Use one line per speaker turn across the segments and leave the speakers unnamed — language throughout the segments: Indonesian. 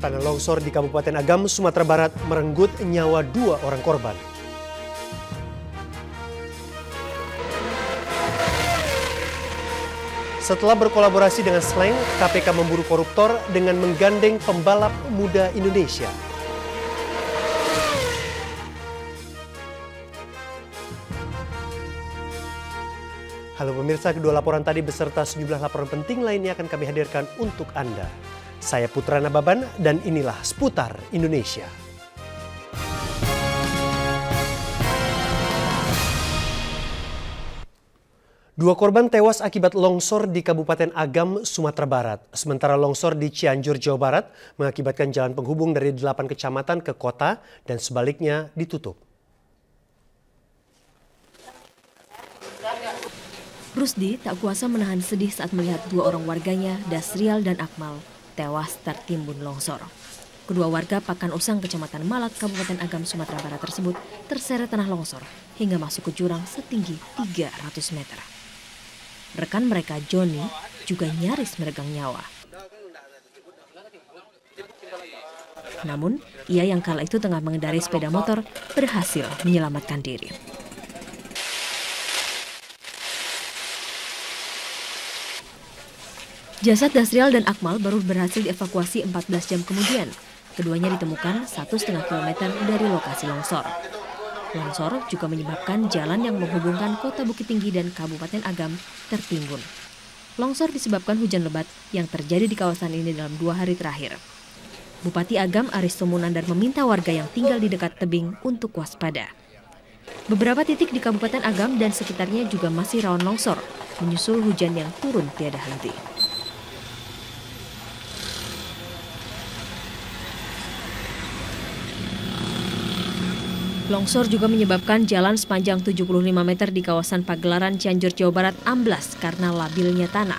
Tanah longsor di Kabupaten Agam, Sumatera Barat merenggut nyawa 2 orang korban. Setelah berkolaborasi dengan Slang, KPK memburu koruptor dengan menggandeng pembalap muda Indonesia. Halo pemirsa, kedua laporan tadi beserta sejumlah laporan penting lainnya akan kami hadirkan untuk Anda. Saya Putra Nababan dan inilah Seputar Indonesia. Dua korban tewas akibat longsor di Kabupaten Agam, Sumatera Barat. Sementara longsor di Cianjur, Jawa Barat mengakibatkan jalan penghubung dari 8 kecamatan ke kota dan sebaliknya ditutup.
Rusdi tak kuasa menahan sedih saat melihat 2 orang warganya, Dasrial dan Akmal, tewas tertimbun longsor. Kedua warga Pakan Usang, Kecamatan Malak, Kabupaten Agam, Sumatera Barat tersebut terseret tanah longsor hingga masuk ke jurang setinggi 300 meter. Rekan mereka, Joni, juga nyaris meregang nyawa. Namun, ia yang kala itu tengah mengendarai sepeda motor berhasil menyelamatkan diri. Jasad Dasrial dan Akmal baru berhasil dievakuasi 14 jam kemudian. Keduanya ditemukan 1,5 kilometer dari lokasi longsor. Longsor juga menyebabkan jalan yang menghubungkan Kota Bukit Tinggi dan Kabupaten Agam tertimbun. Longsor disebabkan hujan lebat yang terjadi di kawasan ini dalam 2 hari terakhir. Bupati Agam Aristo Munandar meminta warga yang tinggal di dekat tebing untuk waspada. Beberapa titik di Kabupaten Agam dan sekitarnya juga masih rawan longsor, menyusul hujan yang turun tiada henti. Longsor juga menyebabkan jalan sepanjang 75 meter di kawasan Pagelaran, Cianjur, Jawa Barat amblas karena labilnya tanah.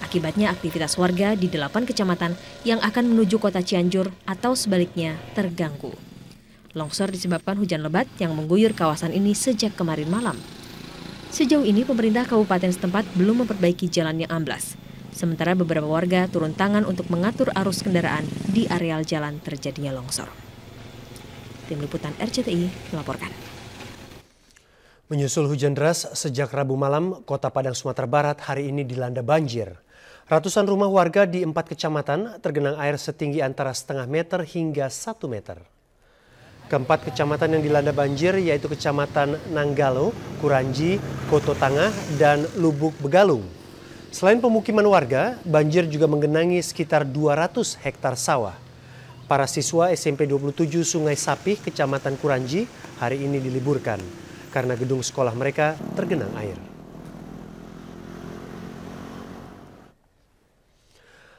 Akibatnya aktivitas warga di 8 kecamatan yang akan menuju kota Cianjur atau sebaliknya terganggu. Longsor disebabkan hujan lebat yang mengguyur kawasan ini sejak kemarin malam. Sejauh ini pemerintah kabupaten setempat belum memperbaiki jalan yang amblas. Sementara beberapa warga turun tangan untuk mengatur arus kendaraan di areal jalan terjadinya longsor. Tim Liputan RCTI melaporkan.
Menyusul hujan deras sejak Rabu malam, Kota Padang, Sumatera Barat hari ini dilanda banjir. Ratusan rumah warga di 4 kecamatan tergenang air setinggi antara setengah meter hingga 1 meter. Keempat kecamatan yang dilanda banjir yaitu Kecamatan Nanggalo, Kuranji, Koto Tangah, dan Lubuk Begalung. Selain pemukiman warga, banjir juga menggenangi sekitar 200 hektar sawah. Para siswa SMP 27 Sungai Sapih, Kecamatan Kuranji, hari ini diliburkan karena gedung sekolah mereka tergenang air.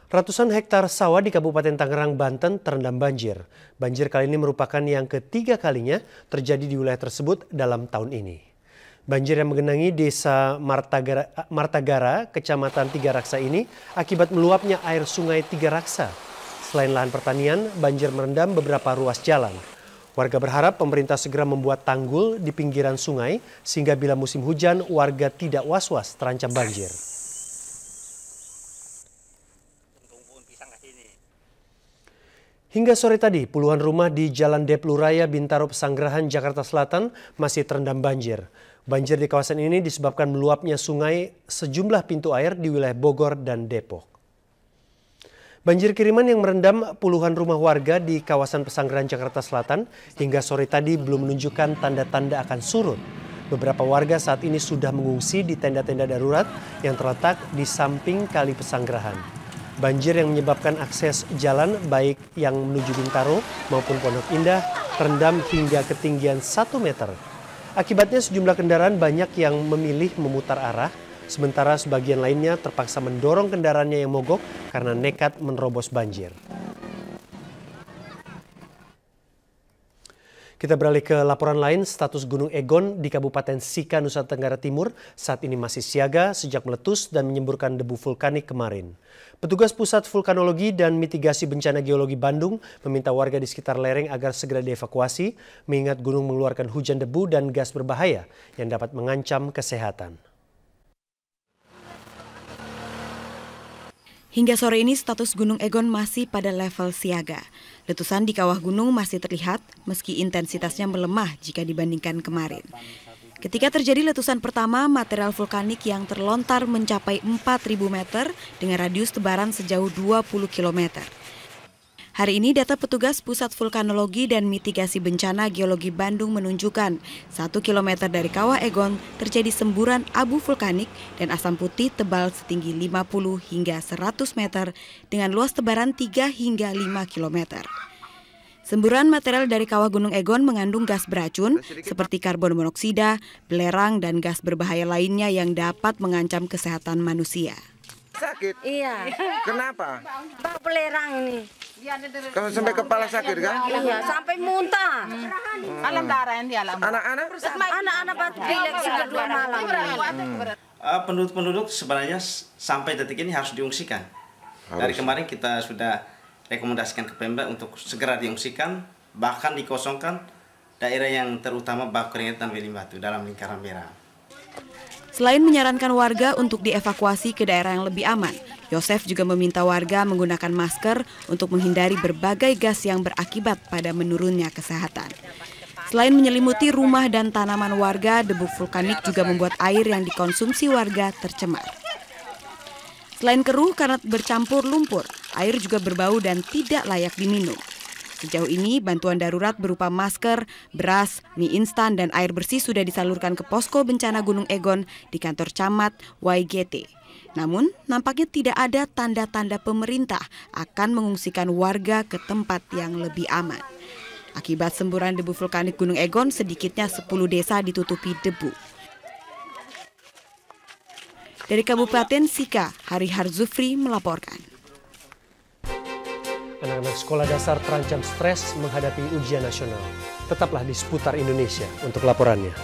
Ratusan hektar sawah di Kabupaten Tangerang, Banten terendam banjir. Banjir kali ini merupakan yang ketiga kalinya terjadi di wilayah tersebut dalam tahun ini. Banjir yang menggenangi desa Martagara, Kecamatan Tiga Raksa ini akibat meluapnya air sungai Tiga Raksa. Selain lahan pertanian, banjir merendam beberapa ruas jalan. Warga berharap pemerintah segera membuat tanggul di pinggiran sungai sehingga bila musim hujan warga tidak was-was terancam banjir. Hingga sore tadi, puluhan rumah di Jalan Deplu Raya, Bintaro, Pesanggerahan, Jakarta Selatan masih terendam banjir. Banjir di kawasan ini disebabkan meluapnya sungai sejumlah pintu air di wilayah Bogor dan Depok. Banjir kiriman yang merendam puluhan rumah warga di kawasan Pesanggerahan, Jakarta Selatan hingga sore tadi belum menunjukkan tanda-tanda akan surut. Beberapa warga saat ini sudah mengungsi di tenda-tenda darurat yang terletak di samping Kali Pesanggerahan. Banjir yang menyebabkan akses jalan baik yang menuju Bintaro maupun Pondok Indah terendam hingga ketinggian 1 meter. Akibatnya sejumlah kendaraan banyak yang memilih memutar arah. Sementara sebagian lainnya terpaksa mendorong kendaraannya yang mogok karena nekat menerobos banjir. Kita beralih ke laporan lain, status Gunung Egon di Kabupaten Sika, Nusa Tenggara Timur saat ini masih siaga sejak meletus dan menyemburkan debu vulkanik kemarin. Petugas Pusat Vulkanologi dan Mitigasi Bencana Geologi Bandung meminta warga di sekitar lereng agar segera dievakuasi mengingat gunung mengeluarkan hujan debu dan gas berbahaya yang dapat mengancam kesehatan.
Hingga sore ini status Gunung Egon masih pada level siaga. Letusan di kawah gunung masih terlihat meski intensitasnya melemah jika dibandingkan kemarin. Ketika terjadi letusan pertama, material vulkanik yang terlontar mencapai 4.000 meter dengan radius tebaran sejauh 20 km. Hari ini data petugas Pusat Vulkanologi dan Mitigasi Bencana Geologi Bandung menunjukkan 1 km dari kawah Egon terjadi semburan abu vulkanik dan asam putih tebal setinggi 50 hingga 100 meter dengan luas tebaran 3 hingga 5 km. Semburan material dari kawah Gunung Egon mengandung gas beracun seperti karbon monoksida, belerang, dan gas berbahaya lainnya yang dapat mengancam kesehatan manusia.
Sakit?
Iya.
Kenapa?
Bau belerang ini.
Kalau sampai kepala sakit kan?
Iya, sampai muntah.
Alam darah yang di alam.
Anak-anak?
Anak-anak baru pilek sudah 2 malam.
Penduduk-penduduk sebenarnya sampai detik ini harus diungsikan. Dari kemarin kita sudah rekomendasikan ke Pemda untuk segera diungsikan, bahkan dikosongkan daerah yang terutama Bau Keringet dan Beling Batu dalam lingkaran merah.
Selain menyarankan warga untuk dievakuasi ke daerah yang lebih aman, Yosef juga meminta warga menggunakan masker untuk menghindari berbagai gas yang berakibat pada menurunnya kesehatan. Selain menyelimuti rumah dan tanaman warga, debu vulkanik juga membuat air yang dikonsumsi warga tercemar. Selain keruh karena bercampur lumpur, air juga berbau dan tidak layak diminum. Sejauh ini, bantuan darurat berupa masker, beras, mie instan, dan air bersih sudah disalurkan ke posko bencana Gunung Egon di kantor camat YGT. Namun, nampaknya tidak ada tanda-tanda pemerintah akan mengungsikan warga ke tempat yang lebih aman. Akibat semburan debu vulkanik Gunung Egon, sedikitnya 10 desa ditutupi debu. Dari Kabupaten Sika, Hari Harzufri melaporkan.
Anak-anak sekolah dasar terancam stres menghadapi ujian nasional. Tetaplah di Seputar Indonesia untuk laporannya.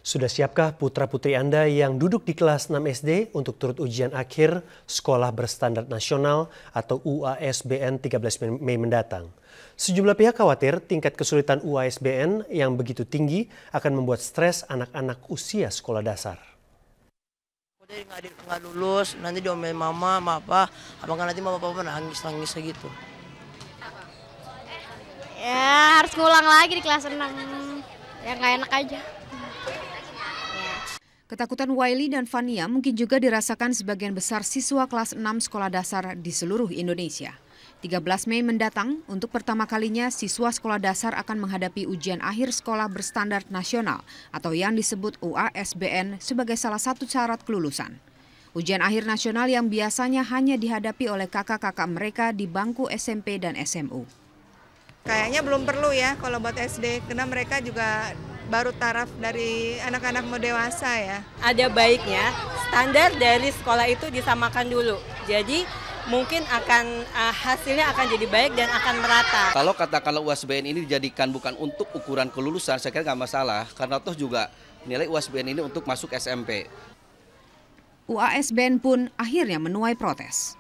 Sudah siapkah putra-putri Anda yang duduk di kelas 6 SD untuk turut ujian akhir Sekolah Berstandar Nasional atau UASBN 13 Mei mendatang? Sejumlah pihak khawatir tingkat kesulitan UASBN yang begitu tinggi akan membuat stres anak-anak usia sekolah dasar.
Nggak lulus, nanti diomelin mama, apa, apakah nanti mama papa nangis gitu.
Ya harus ngulang lagi di kelas 6, ya nggak enak aja.
Ketakutan Wiley dan Fania mungkin juga dirasakan sebagian besar siswa kelas 6 sekolah dasar di seluruh Indonesia. 13 Mei mendatang, untuk pertama kalinya siswa sekolah dasar akan menghadapi ujian akhir sekolah berstandar nasional atau yang disebut UASBN sebagai salah satu syarat kelulusan. Ujian akhir nasional yang biasanya hanya dihadapi oleh kakak-kakak mereka di bangku SMP dan SMU.
Kayaknya belum perlu ya kalau buat SD, karena mereka juga baru taraf dari anak-anak mau dewasa ya.
Ada baiknya standar dari sekolah itu disamakan dulu. Jadi mungkin hasilnya akan jadi baik dan akan merata.
Kalau katakanlah UASBN ini dijadikan bukan untuk ukuran kelulusan, saya kira nggak masalah. Karena toh juga nilai UASBN ini untuk masuk SMP.
UASBN pun akhirnya menuai protes.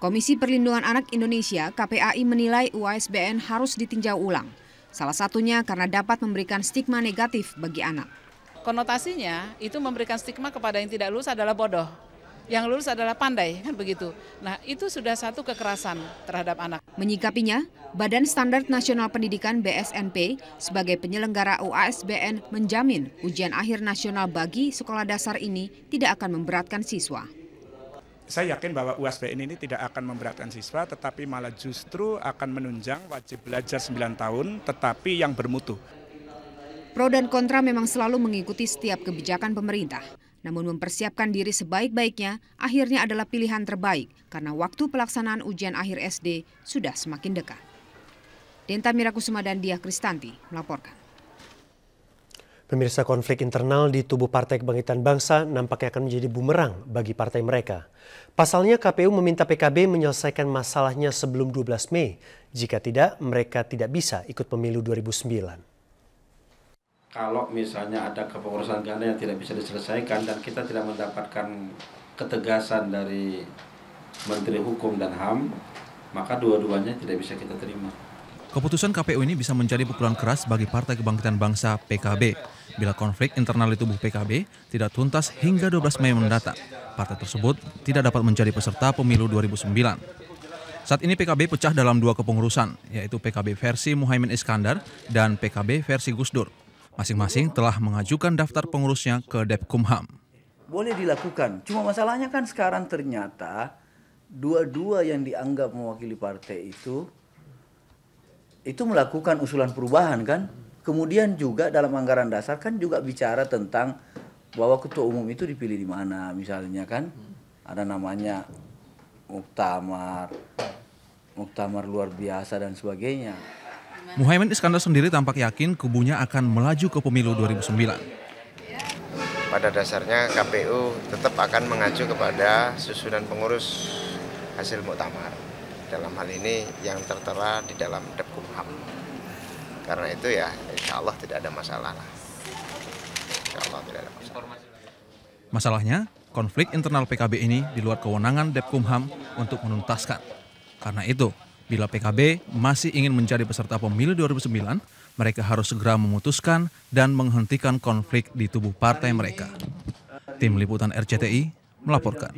Komisi Perlindungan Anak Indonesia (KPAI) menilai UASBN harus ditinjau ulang. Salah satunya karena dapat memberikan stigma negatif bagi anak.
Konotasinya itu memberikan stigma kepada yang tidak lulus adalah bodoh. Yang lulus adalah pandai, kan begitu. Nah, itu sudah satu kekerasan terhadap anak.
Menyikapinya, Badan Standar Nasional Pendidikan (BSNP) sebagai penyelenggara UASBN menjamin ujian akhir nasional bagi sekolah dasar ini tidak akan memberatkan siswa.
Saya yakin bahwa UASBN ini tidak akan memberatkan siswa, tetapi malah justru akan menunjang wajib belajar 9 tahun, tetapi yang bermutu.
Pro dan kontra memang selalu mengikuti setiap kebijakan pemerintah. Namun mempersiapkan diri sebaik-baiknya akhirnya adalah pilihan terbaik karena waktu pelaksanaan ujian akhir SD sudah semakin dekat. Denta Mirakusuma dan Diah Kristanti melaporkan.
Pemirsa, konflik internal di tubuh Partai Kebangkitan Bangsa nampaknya akan menjadi bumerang bagi partai mereka. Pasalnya KPU meminta PKB menyelesaikan masalahnya sebelum 12 Mei. Jika tidak, mereka tidak bisa ikut pemilu 2009.
Kalau misalnya ada kepengurusan ganda yang tidak bisa diselesaikan dan kita tidak mendapatkan ketegasan dari Menteri Hukum dan HAM, maka dua-duanya tidak bisa kita terima.
Keputusan KPU ini bisa menjadi pukulan keras bagi Partai Kebangkitan Bangsa (PKB) bila konflik internal di tubuh PKB tidak tuntas hingga 12 Mei mendatang. Partai tersebut tidak dapat menjadi peserta pemilu 2009. Saat ini PKB pecah dalam 2 kepengurusan, yaitu PKB versi Muhaimin Iskandar dan PKB versi Gus Dur. Masing-masing telah mengajukan daftar pengurusnya ke Depkumham.
Boleh dilakukan, cuma masalahnya kan sekarang ternyata dua-dua yang dianggap mewakili partai itu melakukan usulan perubahan kan. Kemudian juga dalam anggaran dasar kan juga bicara tentang bahwa ketua umum itu dipilih di mana misalnya kan. Ada namanya muktamar luar biasa dan sebagainya.
Muhaimin Iskandar sendiri tampak yakin kubunya akan melaju ke pemilu 2009.
Pada dasarnya KPU tetap akan mengacu kepada susunan pengurus hasil muktamar. Dalam hal ini yang tertera di dalam Depkumham. Karena itu ya insya Allah tidak ada masalah lah. Insya Allah tidak ada masalah.
Masalahnya, konflik internal PKB ini di luar kewenangan Depkumham untuk menuntaskan. Karena itu, bila PKB masih ingin menjadi peserta pemilu 2009, mereka harus segera memutuskan dan menghentikan konflik di tubuh partai mereka. Tim Liputan RCTI melaporkan.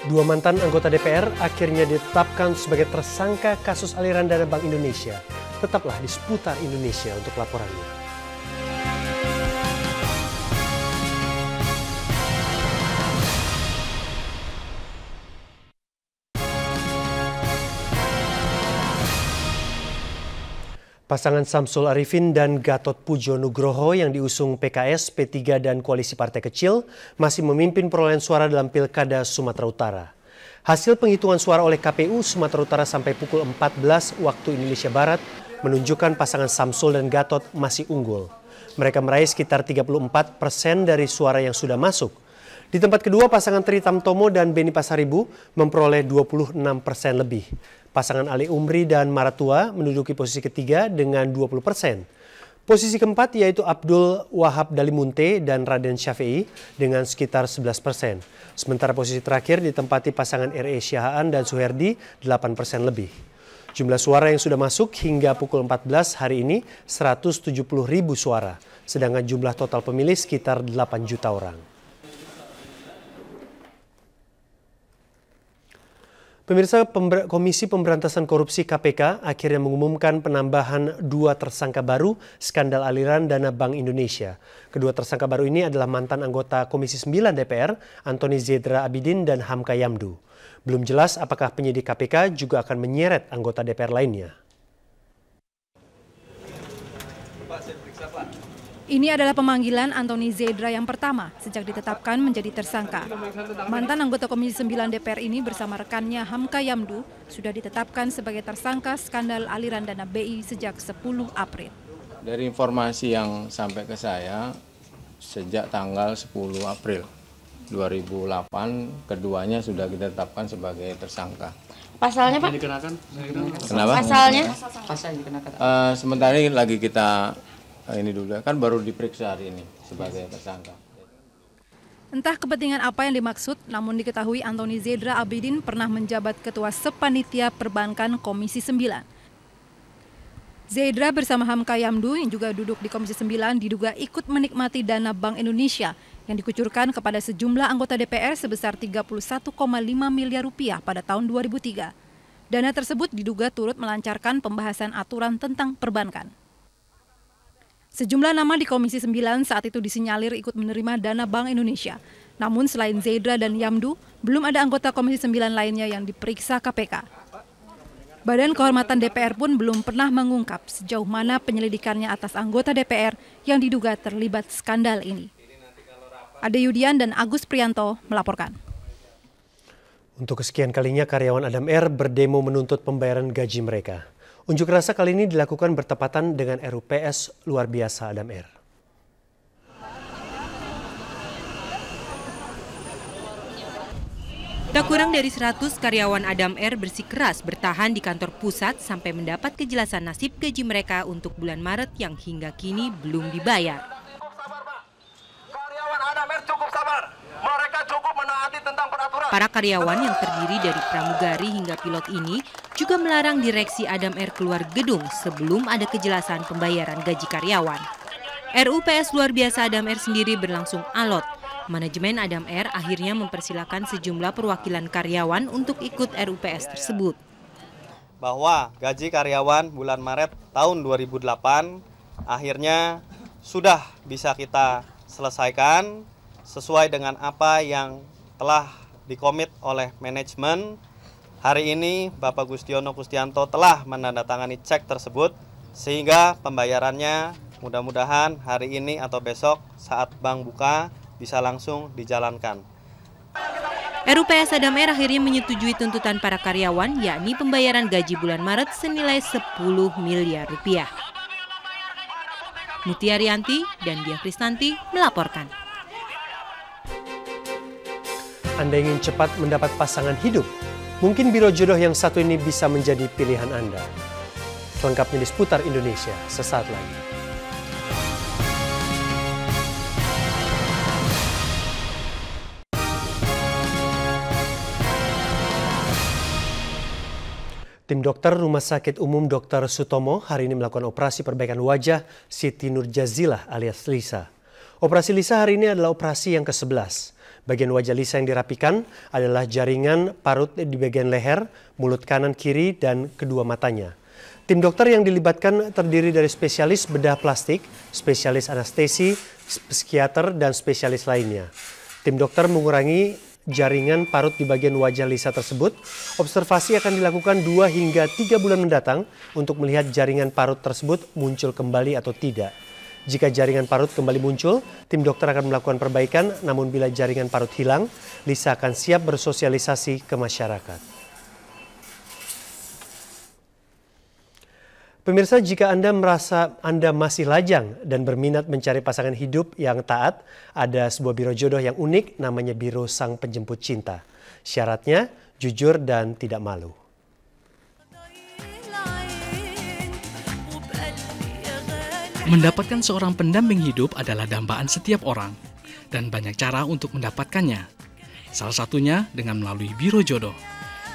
2 mantan anggota DPR akhirnya ditetapkan sebagai tersangka kasus aliran dana Bank Indonesia. Tetaplah di Seputar Indonesia untuk laporannya. Pasangan Samsul Arifin dan Gatot Pujo Nugroho yang diusung PKS, P3 dan Koalisi Partai Kecil masih memimpin perolehan suara dalam Pilkada Sumatera Utara. Hasil penghitungan suara oleh KPU Sumatera Utara sampai pukul 14 waktu Indonesia Barat menunjukkan pasangan Samsul dan Gatot masih unggul. Mereka meraih sekitar 34% dari suara yang sudah masuk. Di tempat kedua, pasangan Tri Tamtomo dan Beni Pasaribu memperoleh 26% lebih. Pasangan Ali Umri dan Maratua menduduki posisi ketiga dengan 20%. Posisi keempat yaitu Abdul Wahab Dalimunte dan Raden Syafi'i dengan sekitar 11%. Sementara posisi terakhir ditempati pasangan R.E. Syahaan dan Suherdi 8% lebih. Jumlah suara yang sudah masuk hingga pukul 14 hari ini 170.000 suara, sedangkan jumlah total pemilih sekitar 8 juta orang. Pemirsa, Komisi Pemberantasan Korupsi KPK akhirnya mengumumkan penambahan 2 tersangka baru skandal aliran dana Bank Indonesia. Kedua tersangka baru ini adalah mantan anggota Komisi 9 DPR, Antoni Zedra Abidin dan Hamka Yamdu. Belum jelas apakah penyidik KPK juga akan menyeret anggota DPR lainnya.
Ini adalah pemanggilan Antoni Zedra yang pertama sejak ditetapkan menjadi tersangka. Mantan anggota Komisi 9 DPR ini bersama rekannya Hamka Yamdu sudah ditetapkan sebagai tersangka skandal aliran dana BI sejak 10 April.
Dari informasi yang sampai ke saya, sejak tanggal 10 April 2008, keduanya sudah kita tetapkan sebagai tersangka.
Pasalnya, Pak?
Kenapa?
Pasalnya?
Sementara ini lagi kita ini dulu, kan baru diperiksa hari ini sebagai tersangka.
Entah kepentingan apa yang dimaksud, namun diketahui Antoni Zedra Abidin pernah menjabat Ketua Sepanitia Perbankan Komisi 9. Zedra bersama Hamka Yamdu yang juga duduk di Komisi 9 diduga ikut menikmati dana Bank Indonesia yang dikucurkan kepada sejumlah anggota DPR sebesar 31,5 miliar rupiah pada tahun 2003. Dana tersebut diduga turut melancarkan pembahasan aturan tentang perbankan. Sejumlah nama di Komisi 9 saat itu disinyalir ikut menerima dana Bank Indonesia. Namun selain Zedra dan Yamdu, belum ada anggota Komisi 9 lainnya yang diperiksa KPK. Badan Kehormatan DPR pun belum pernah mengungkap sejauh mana penyelidikannya atas anggota DPR yang diduga terlibat skandal ini. Ade Yudian dan Agus Prianto melaporkan.
Untuk kesekian kalinya karyawan Adam Air berdemo menuntut pembayaran gaji mereka. Unjuk rasa kali ini dilakukan bertepatan dengan RUPS luar biasa Adam Air.
Tak kurang dari 100 karyawan Adam Air bersikeras bertahan di kantor pusat sampai mendapat kejelasan nasib gaji mereka untuk bulan Maret yang hingga kini belum dibayar.
Karyawan Adam Air cukup sabar. Mereka cukup menaati tentang peraturan.
Para karyawan yang terdiri dari pramugari hingga pilot ini juga melarang direksi Adam Air keluar gedung sebelum ada kejelasan pembayaran gaji karyawan. RUPS luar biasa Adam Air sendiri berlangsung alot. Manajemen Adam Air akhirnya mempersilakan sejumlah perwakilan karyawan untuk ikut RUPS tersebut.
Bahwa gaji karyawan bulan Maret tahun 2008 akhirnya sudah bisa kita selesaikan sesuai dengan apa yang telah dikomit oleh manajemen. Hari ini Bapak Gustiono Kustianto telah menandatangani cek tersebut sehingga pembayarannya mudah-mudahan hari ini atau besok saat bank buka bisa langsung dijalankan.
RUPS Adam Air akhirnya menyetujui tuntutan para karyawan yakni pembayaran gaji bulan Maret senilai 10 miliar rupiah. Mutia Rianti dan Dia Kristanti melaporkan.
Anda ingin cepat mendapat pasangan hidup? Mungkin biro jodoh yang satu ini bisa menjadi pilihan Anda. Selengkapnya di Seputar Indonesia sesaat lagi. Tim dokter Rumah Sakit Umum Dr. Sutomo hari ini melakukan operasi perbaikan wajah Siti Nurjazilah alias Lisa. Operasi Lisa hari ini adalah operasi yang ke-11. Bagian wajah Lisa yang dirapikan adalah jaringan parut di bagian leher, mulut kanan kiri, dan kedua matanya. Tim dokter yang dilibatkan terdiri dari spesialis bedah plastik, spesialis anestesi, psikiater, dan spesialis lainnya. Tim dokter mengurangi jaringan parut di bagian wajah Lisa tersebut. Observasi akan dilakukan 2 hingga 3 bulan mendatang untuk melihat jaringan parut tersebut muncul kembali atau tidak. Jika jaringan parut kembali muncul, tim dokter akan melakukan perbaikan, namun bila jaringan parut hilang, Lisa akan siap bersosialisasi ke masyarakat. Pemirsa, jika Anda merasa Anda masih lajang dan berminat mencari pasangan hidup yang taat, ada sebuah biro jodoh yang unik, namanya Biro Sang Penjemput Cinta. Syaratnya jujur dan tidak malu.
Mendapatkan seorang pendamping hidup adalah dambaan setiap orang, dan banyak cara untuk mendapatkannya. Salah satunya dengan melalui biro jodoh.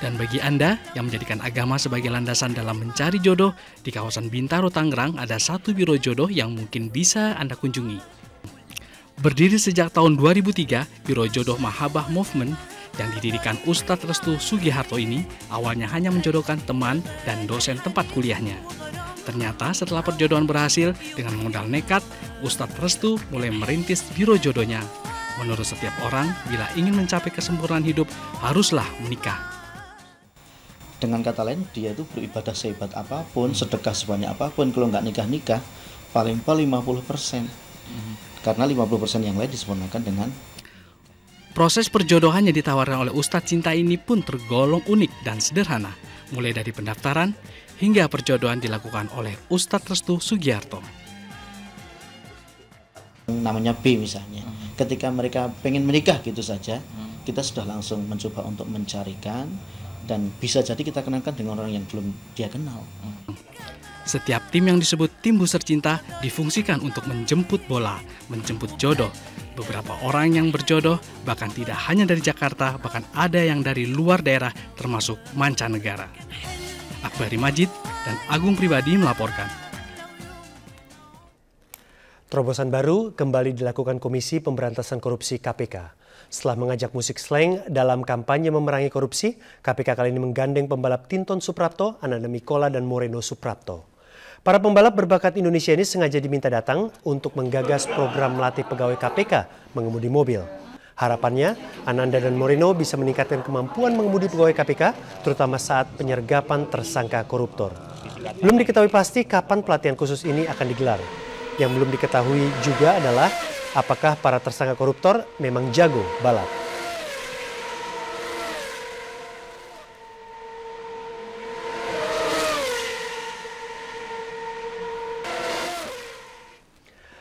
Dan bagi Anda yang menjadikan agama sebagai landasan dalam mencari jodoh, di kawasan Bintaro, Tangerang ada satu biro jodoh yang mungkin bisa Anda kunjungi. Berdiri sejak tahun 2003, Biro Jodoh Mahabah Movement yang didirikan Ustadz Restu Sugiharto ini awalnya hanya menjodohkan teman dan dosen tempat kuliahnya. Ternyata setelah perjodohan berhasil, dengan modal nekat, Ustadz Restu mulai merintis biro jodohnya. Menurut setiap orang, bila ingin mencapai kesempurnaan hidup, haruslah menikah.
Dengan kata lain, dia itu beribadah sehebat apapun, sedekah sebanyak apapun, kalau nggak nikah-nikah, paling 50%. Karena 50% yang lain disempurnakan dengan...
Proses perjodohan yang ditawarkan oleh Ustadz Cinta ini pun tergolong unik dan sederhana. Mulai dari pendaftaran, hingga perjodohan dilakukan oleh Ustadz Restu Sugiharto.
Namanya B misalnya, ketika mereka pengen menikah gitu saja, kita sudah langsung mencoba untuk mencarikan, dan bisa jadi kita kenalkan dengan orang yang belum dia kenal.
Setiap tim yang disebut tim Buser Cinta difungsikan untuk menjemput bola, menjemput jodoh. Beberapa orang yang berjodoh bahkan tidak hanya dari Jakarta, bahkan ada yang dari luar daerah termasuk mancanegara. Akbari Majid dan Agung Pribadi melaporkan.
Terobosan baru kembali dilakukan Komisi Pemberantasan Korupsi KPK. Setelah mengajak musik slang dalam kampanye memerangi korupsi, KPK kali ini menggandeng pembalap Tinton Suprapto, Ananda Mikola, dan Moreno Suprapto. Para pembalap berbakat Indonesia ini sengaja diminta datang untuk menggagas program melatih pegawai KPK mengemudi mobil. Harapannya, Ananda dan Moreno bisa meningkatkan kemampuan mengemudi pegawai KPK, terutama saat penyergapan tersangka koruptor. Belum diketahui pasti kapan pelatihan khusus ini akan digelar. Yang belum diketahui juga adalah apakah para tersangka koruptor memang jago balap.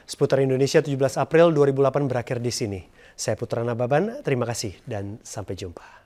Seputar Indonesia 17 April 2008 berakhir di sini. Saya Putra Nababan, terima kasih dan sampai jumpa.